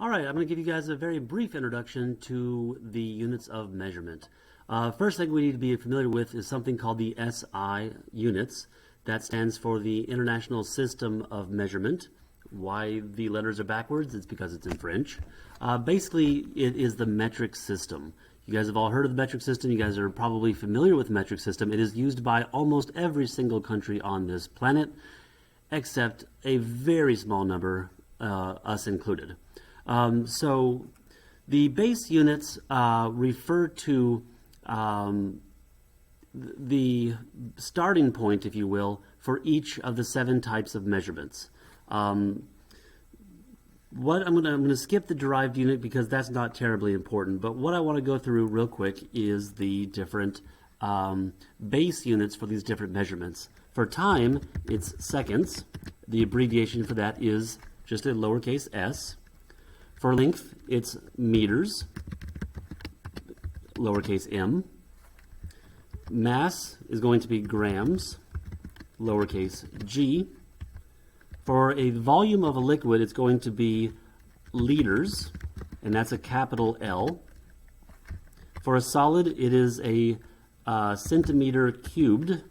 All right, I'm going to give you guys a very brief introduction to the units of measurement. First thing we need to be familiar with is something called the SI units. That stands for the International System of Measurement. Why the letters are backwards? It's because it's in French. Basically, it is the metric system. You guys have all heard of the metric system. You guys are probably familiar with the metric system. It is used by almost every single country on this planet, except a very small number, us included. So the base units refer to the starting point, if you will, for each of the 7 types of measurements. I'm going to skip the derived unit because that's not terribly important, but what I want to go through real quick is the different base units for these different measurements. For time, it's seconds. The abbreviation for that is just a lowercase s. For length, it's meters, lowercase m. Mass is going to be grams, lowercase g. For a volume of a liquid, it's going to be liters, and that's a capital L. For a solid, it is a centimeter cubed,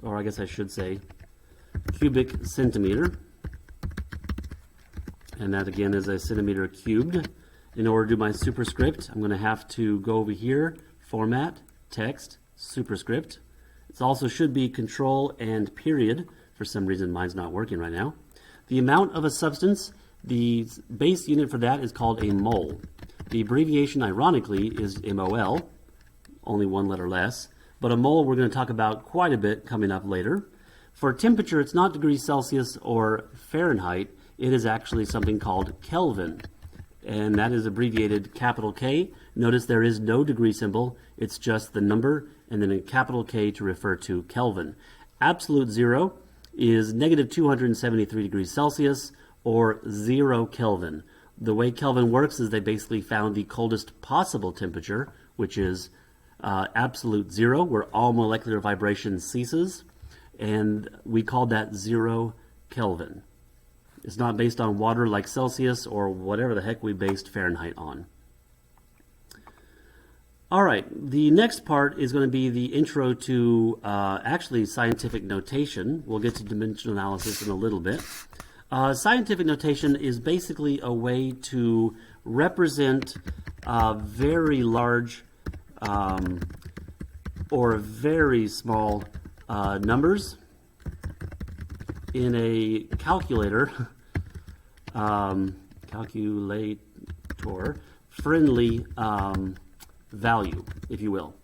or I guess I should say cubic centimeter. And that again is a centimeter cubed. In order to do my superscript, I'm going to have to go over here, format, text, superscript. It also should be control and period. For some reason, mine's not working right now. The amount of a substance, the base unit for that is called a mole. The abbreviation, ironically, is MOL, only one letter less. But a mole we're going to talk about quite a bit coming up later. For temperature, it's not degrees Celsius or Fahrenheit. It is actually something called Kelvin, and that is abbreviated capital K. Notice there is no degree symbol. It's just the number and then a capital K to refer to Kelvin. Absolute zero is negative 273 degrees Celsius or 0 Kelvin. The way Kelvin works is they basically found the coldest possible temperature, which is absolute zero, where all molecular vibration ceases, and we call that 0 Kelvin. It's not based on water like Celsius or whatever the heck we based Fahrenheit on. All right, the next part is going to be the intro to actually scientific notation. We'll get to dimensional analysis in a little bit. Scientific notation is basically a way to represent very large or very small numbers in a calculator, calculator friendly value, if you will.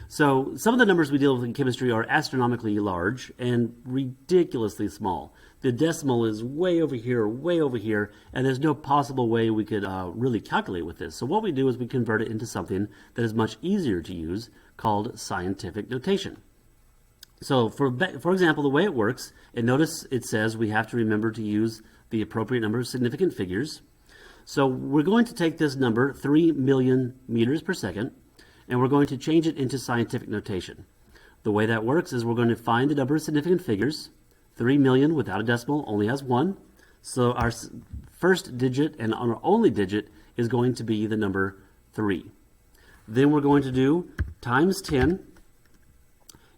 So some of the numbers we deal with in chemistry are astronomically large and ridiculously small. The decimal is way over here, and there's no possible way we could really calculate with this. So what we do is we convert it into something that is much easier to use, called scientific notation. So for example, the way it works, and notice it says we have to remember to use the appropriate number of significant figures. So we're going to take this number, 3 million meters per second, and we're going to change it into scientific notation. The way that works is we're going to find the number of significant figures. 3 million without a decimal only has 1. So our first digit and our only digit is going to be the number 3. Then we're going to do times 10.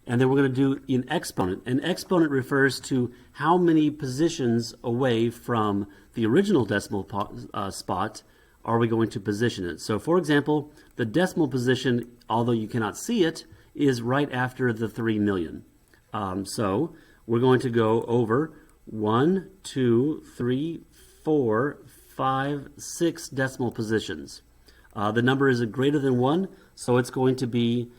And then we're going to do an exponent. An exponent refers to how many positions away from the original decimal spot are we going to position it. So for example, the decimal position, although you cannot see it, is right after the 3 million. So we're going to go over 1, 2, 3, 4, 5, 6 decimal positions. The number is greater than 1, so it's going to be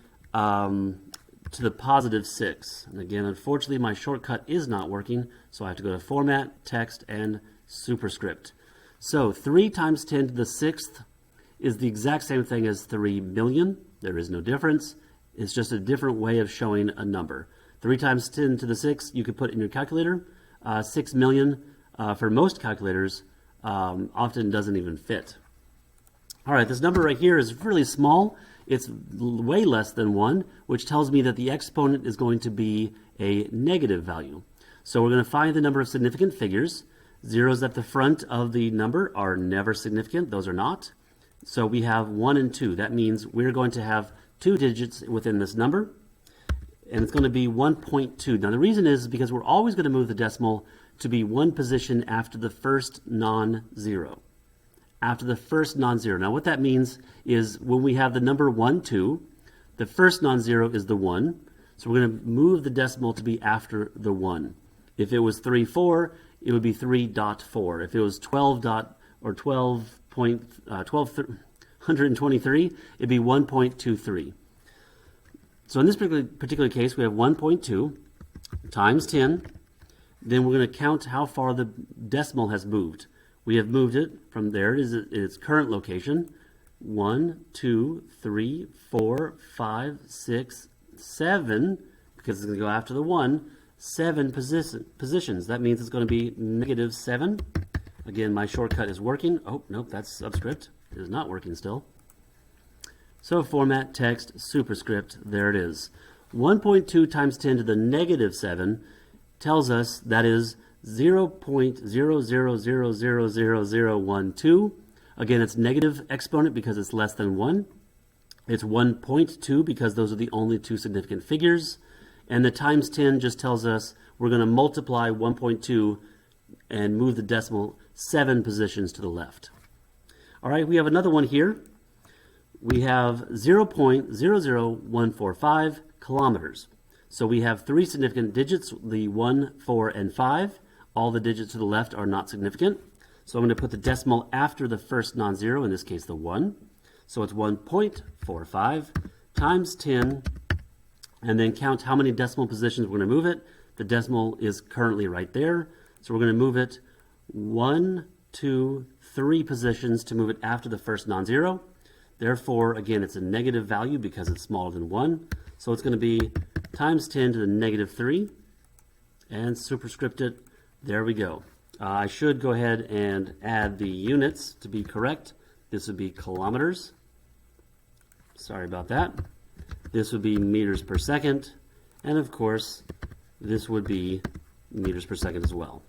to the positive 6. And again, unfortunately, my shortcut is not working, so I have to go to Format, Text, and Superscript. So 3 times 10 to the 6th is the exact same thing as 3 million. There is no difference. It's just a different way of showing a number. 3 times 10 to the 6th, you could put in your calculator. 6 million, for most calculators, often doesn't even fit. All right, this number right here is really small. It's way less than 1, which tells me that the exponent is going to be a negative value. So we're going to find the number of significant figures. Zeros at the front of the number are never significant. Those are not. So we have 1 and 2. That means we're going to have 2 digits within this number, and it's going to be 1.2. Now the reason is because we're always going to move the decimal to be one position after the first non-zero. After the first non-zero. Now what that means is when we have the number 1, 2, the first non-zero is the 1. So we're going to move the decimal to be after the 1. If it was 3, 4, it would be 3.4. If it was 123, it'd be 1.23. So in this particular case, we have 1.2 times 10. Then we're going to count how far the decimal has moved. We have moved it from there. It is its current location. 1, 2, 3, 4, 5, 6, 7, because it's going to go after the 1, 7 positions. That means it's going to be -7. Again, my shortcut is working. Oh, nope, that's subscript. It is not working still. So format, text, superscript, there it is. 1.2 times 10 to the -7 tells us that is 0.00000012. Again, it's negative exponent because it's less than 1. It's 1.2 because those are the only 2 significant figures. And the times 10 just tells us we're going to multiply 1.2 and move the decimal 7 positions to the left. All right, we have another one here. We have 0.00145 kilometers. So we have 3 significant digits, the 1, 4, and 5. All the digits to the left are not significant. So I'm going to put the decimal after the first non-zero, in this case the 1. So it's 1.45 times 10, and then count how many decimal positions we're going to move it. The decimal is currently right there. So we're going to move it 1, 2, 3 positions to move it after the first non-zero. Therefore, again, it's a negative value because it's smaller than 1. So it's going to be times 10 to the -3, and superscript it. There we go. I should go ahead and add the units to be correct. This would be kilometers. Sorry about that. This would be meters per second. And of course, this would be meters per second as well.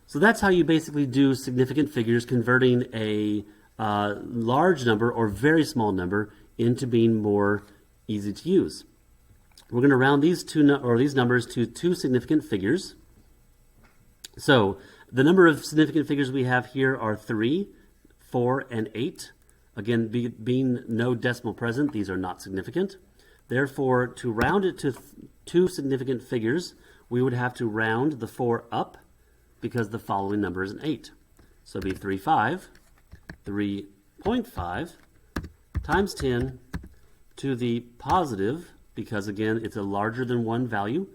So that's how you basically do significant figures, converting a large number or very small number into being more easy to use. We're going to round these numbers to 2 significant figures. So the number of significant figures we have here are 3, 4, and 8. Again, being no decimal present, these are not significant. Therefore, to round it to 2 significant figures, we would have to round the 4 up because the following number is an 8. So it'd be 3.5 times 10 to the positive, because again, it's a larger than 1 value.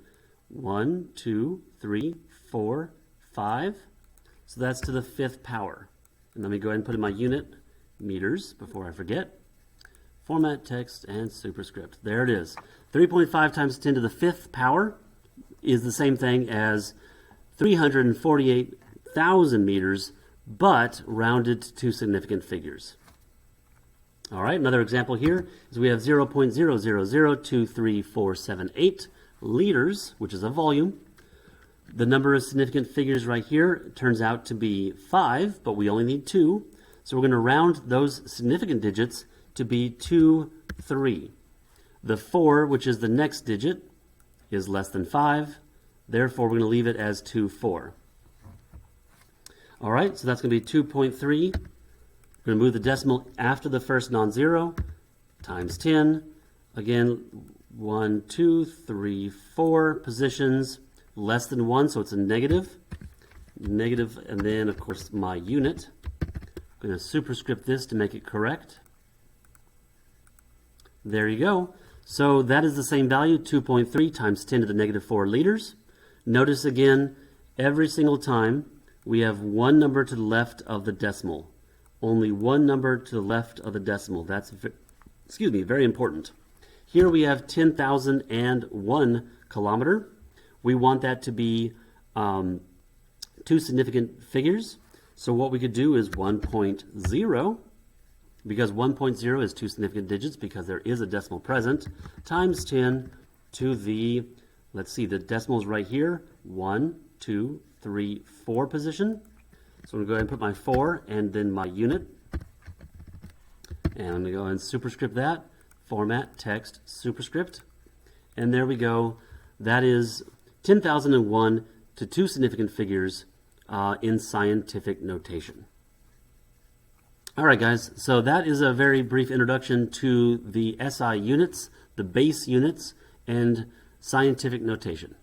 1, 2, 3, 4, 5. So that's to the 5th power. And let me go ahead and put in my unit, meters, before I forget. Format, text, and superscript. There it is. 3.5 times 10 to the 5th power is the same thing as 348,000 meters, but rounded to 2 significant figures. All right, another example here is we have 0.000023478 liters, which is a volume. The number of significant figures right here turns out to be 5, but we only need 2. So we're going to round those significant digits to be 2, 3. The 4, which is the next digit, is less than 5. Therefore, we're going to leave it as 2, 4. All right, so that's going to be 2.3. We're going to move the decimal after the first non-zero, times 10. Again, 1, 2, 3, 4 positions, less than 1, so it's a negative. Negative, and then, of course, my unit. I'm going to superscript this to make it correct. There you go. So that is the same value, 2.3 times 10 to the -4 liters. Notice again, every single time we have one number to the left of the decimal. Only one number to the left of the decimal. That's, very important. Here we have 10,001 kilometer. We want that to be 2 significant figures. So what we could do is 1.0, because 1.0 is 2 significant digits because there is a decimal present, times 10 to the, let's see, the decimal is right here, 1, 2, 3, 4 position. So I'm going to go ahead and put my 4 and then my unit. And I'm going to go ahead and superscript that. Format, text, superscript. And there we go. That is 10,001 to 2 significant figures in scientific notation. All right, guys. So that is a very brief introduction to the SI units, the base units, and scientific notation.